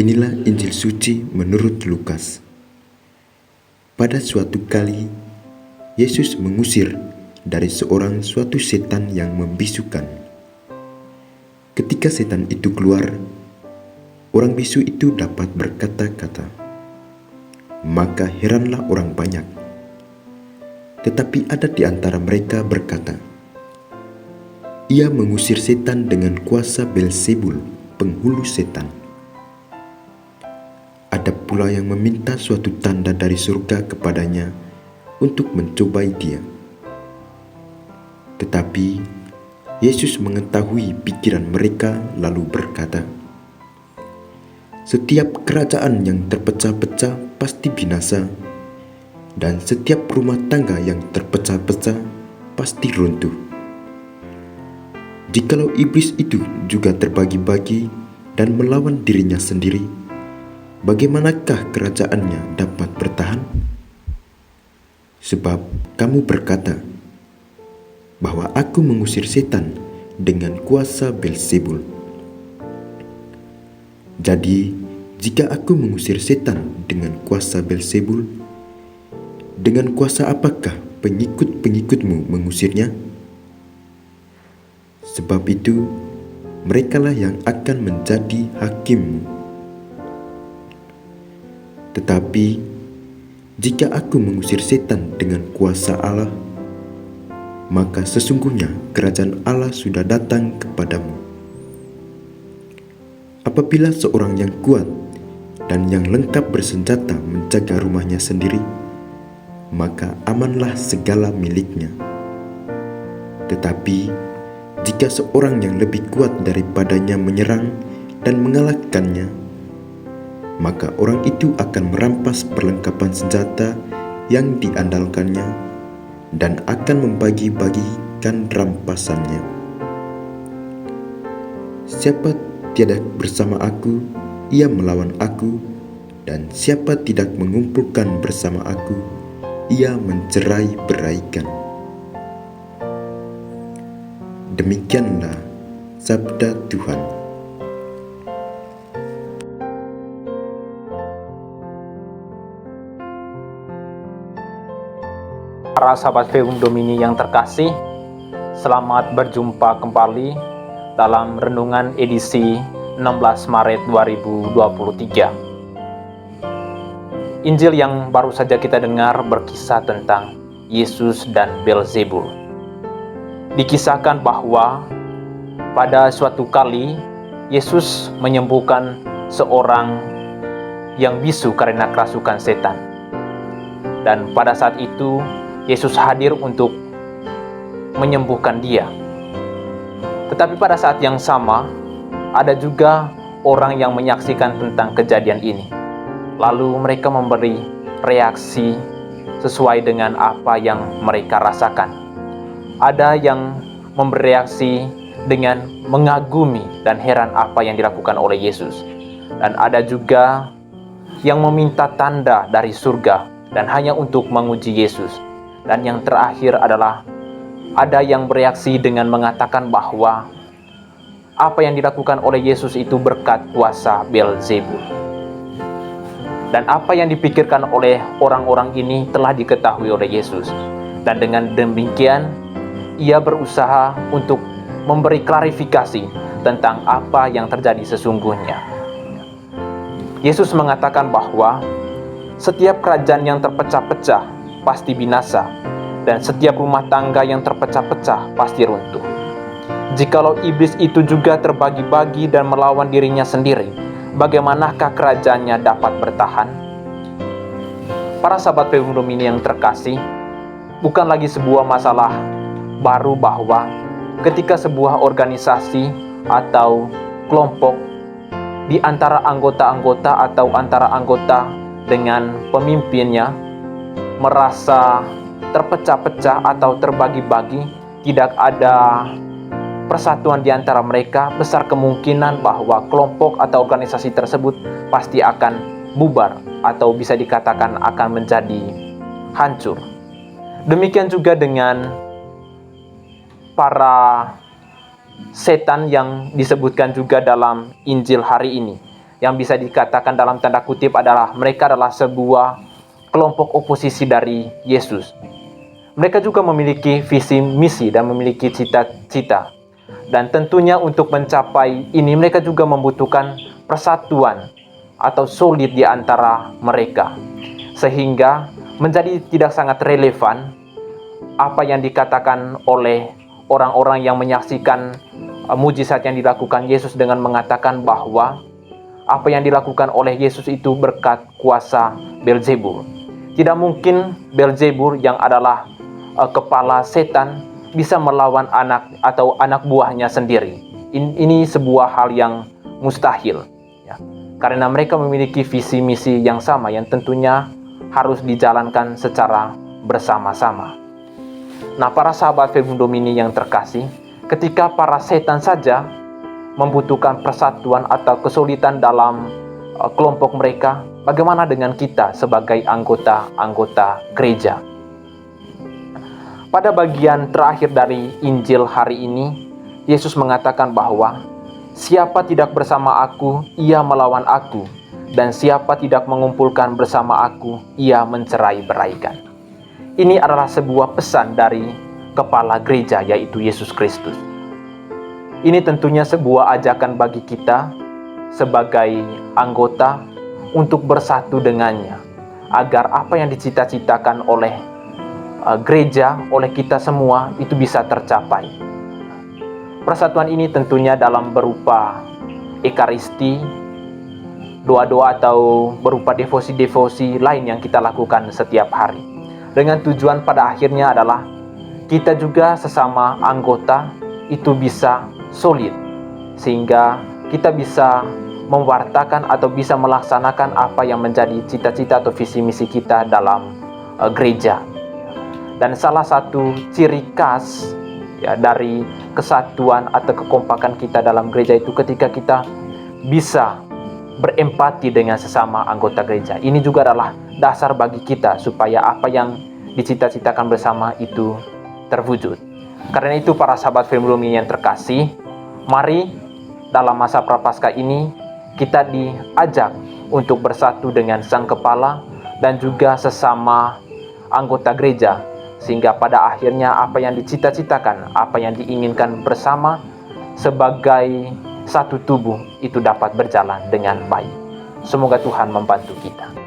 Inilah Injil suci menurut Lukas. Pada suatu kali, Yesus mengusir dari seorang suatu setan yang membisukan. Ketika setan itu keluar, orang bisu itu dapat berkata-kata. Maka heranlah orang banyak. Tetapi ada di antara mereka berkata, "Ia mengusir setan dengan kuasa Beelzebul, penghulu setan." Ada pula yang meminta suatu tanda dari surga kepadanya untuk mencobai dia. Tetapi Yesus mengetahui pikiran mereka lalu berkata, "Setiap kerajaan yang terpecah-pecah pasti binasa, dan setiap rumah tangga yang terpecah-pecah pasti runtuh. Jikalau iblis itu juga terbagi-bagi dan melawan dirinya sendiri, bagaimanakah kerajaannya dapat bertahan? Sebab kamu berkata bahwa aku mengusir setan dengan kuasa Beelzebul. Jadi, jika aku mengusir setan dengan kuasa Beelzebul, dengan kuasa apakah pengikut-pengikutmu mengusirnya? Sebab itu, merekalah yang akan menjadi hakimmu. Tetapi, jika aku mengusir setan dengan kuasa Allah, maka sesungguhnya kerajaan Allah sudah datang kepadamu. Apabila seorang yang kuat dan yang lengkap bersenjata menjaga rumahnya sendiri, maka amanlah segala miliknya. Tetapi, jika seorang yang lebih kuat daripadanya menyerang dan mengalahkannya, maka orang itu akan merampas perlengkapan senjata yang diandalkannya dan akan membagi-bagikan rampasannya. Siapa tiada bersama aku, ia melawan aku, dan siapa tidak mengumpulkan bersama aku, ia mencerai-beraikan." Demikianlah sabda Tuhan. Para sahabat Veum Domini yang terkasih, selamat berjumpa kembali dalam renungan edisi 16 Maret 2023. Injil yang baru saja kita dengar berkisah tentang Yesus dan Beelzebul. Dikisahkan bahwa pada suatu kali Yesus menyembuhkan seorang yang bisu karena kerasukan setan. Dan pada saat itu Yesus hadir untuk menyembuhkan dia. Tetapi pada saat yang sama, ada juga orang yang menyaksikan tentang kejadian ini. Lalu mereka memberi reaksi sesuai dengan apa yang mereka rasakan. Ada yang memberi reaksi dengan mengagumi dan heran apa yang dilakukan oleh Yesus. Dan ada juga yang meminta tanda dari surga dan hanya untuk menguji Yesus. Dan yang terakhir adalah ada yang bereaksi dengan mengatakan bahwa apa yang dilakukan oleh Yesus itu berkat kuasa Beelzebul. Dan apa yang dipikirkan oleh orang-orang ini telah diketahui oleh Yesus. Dan dengan demikian, ia berusaha untuk memberi klarifikasi tentang apa yang terjadi sesungguhnya. Yesus mengatakan bahwa setiap kerajaan yang terpecah-pecah pasti binasa, dan setiap rumah tangga yang terpecah-pecah pasti runtuh. Jikalau iblis itu juga terbagi-bagi dan melawan dirinya sendiri, bagaimanakah kerajaannya dapat bertahan? Para sahabat Veum Domini yang terkasih, bukan lagi sebuah masalah baru bahwa ketika sebuah organisasi atau kelompok di antara anggota-anggota atau antara anggota dengan pemimpinnya merasa terpecah-pecah atau terbagi-bagi, tidak ada persatuan di antara mereka, besar kemungkinan bahwa kelompok atau organisasi tersebut pasti akan bubar atau bisa dikatakan akan menjadi hancur. Demikian juga dengan para setan yang disebutkan juga dalam Injil hari ini. yang bisa dikatakan dalam tanda kutip adalah mereka adalah sebuah kelompok oposisi dari Yesus. Mereka juga memiliki visi misi dan memiliki cita-cita. Dan tentunya untuk mencapai ini mereka juga membutuhkan persatuan atau solid di antara mereka. Sehingga menjadi tidak sangat relevan apa yang dikatakan oleh orang-orang yang menyaksikan mujizat yang dilakukan Yesus dengan mengatakan bahwa apa yang dilakukan oleh Yesus itu berkat kuasa Beelzebul. Tidak mungkin Beelzebul yang adalah kepala setan bisa melawan anak buahnya sendiri. Ini sebuah hal yang mustahil, ya. Karena mereka memiliki visi misi yang sama yang tentunya harus dijalankan secara bersama-sama. Nah, para sahabat Verbum Domini yang terkasih, ketika para setan saja membutuhkan persatuan atau kesulitan dalam kelompok mereka, bagaimana dengan kita sebagai anggota gereja? Pada bagian terakhir dari Injil hari ini, Yesus mengatakan bahwa siapa tidak bersama aku, ia melawan aku, dan siapa tidak mengumpulkan bersama aku, ia mencerai-beraikan. Ini adalah sebuah pesan dari kepala gereja, yaitu Yesus Kristus. Ini tentunya sebuah ajakan bagi kita sebagai anggota untuk bersatu dengannya, agar apa yang dicita-citakan oleh gereja, oleh kita semua itu bisa tercapai. Persatuan ini tentunya dalam berupa ekaristi, doa-doa atau berupa devosi-devosi lain yang kita lakukan setiap hari. Dengan tujuan pada akhirnya adalah kita juga sesama anggota itu bisa solid, sehingga kita bisa mewartakan atau bisa melaksanakan apa yang menjadi cita-cita atau visi misi kita dalam gereja. Dan salah satu ciri khas dari kesatuan atau kekompakan kita dalam gereja itu ketika kita bisa berempati dengan sesama anggota gereja. Ini juga adalah dasar bagi kita supaya apa yang dicita-citakan bersama itu terwujud. Karena itu para sahabat Verbum Domini yang terkasih, mari dalam masa Prapaskah ini kita diajak untuk bersatu dengan Sang Kepala dan juga sesama anggota gereja, sehingga pada akhirnya apa yang dicita-citakan, apa yang diinginkan bersama sebagai satu tubuh itu dapat berjalan dengan baik. Semoga Tuhan membantu kita.